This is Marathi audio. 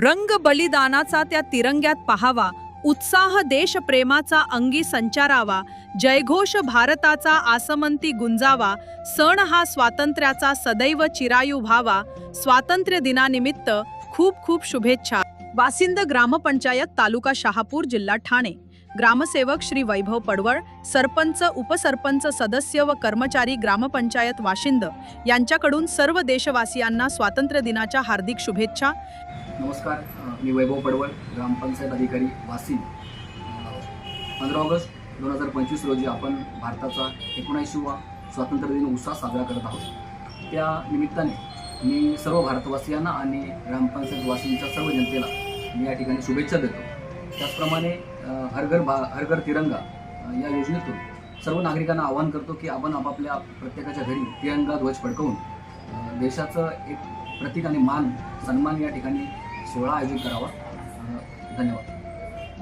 रंग बलिदानाचा त्या तिरंग्यात पाहावा, उत्साह देशप्रेमाचा अंगी संचारावा, जयघोष भारताचा आसमंती गुंजावा, सण हा स्वातंत्र्याचा सदैव चिरायू व्हावा. स्वातंत्र्य दिनानिमित्त खूप खूप शुभेच्छा. वासिंद ग्रामपंचायत, तालुका शहापूर, जिल्हा ठाणे. ग्रामसेवक श्री वैभव पडवळ, सरपंच, उपसरपंच, सदस्य व कर्मचारी, ग्रामपंचायत वाशिंद यांच्याकडून सर्व देशवासियांना स्वातंत्र्य दिनाच्या हार्दिक शुभेच्छा. नमस्कार, मी वैभव पडवळ, ग्रामपंचायत अधिकारी वाशिंद. 15 ऑगस्ट 2025 रोजी आपण भारताचा 19वा स्वातंत्र्य दिन उत्साहात साजरा करत आहोत. त्या निमित्ताने मी सर्व भारतवासियांना आणि ग्रामपंचायत वाशिंदच्या सर्व जनतेला मी या ठिकाणी शुभेच्छा देतो. त्याचप्रमाणे हर घर तिरंगा या योजनेतून सर्व नागरिकांना आवाहन करतो की आपण आपापल्या प्रत्येकाच्या घरी तिरंगा ध्वज फडकवून देशाचं एक प्रतीक आणि सन्मान या ठिकाणी सोहळा आयोजित करावा. धन्यवाद.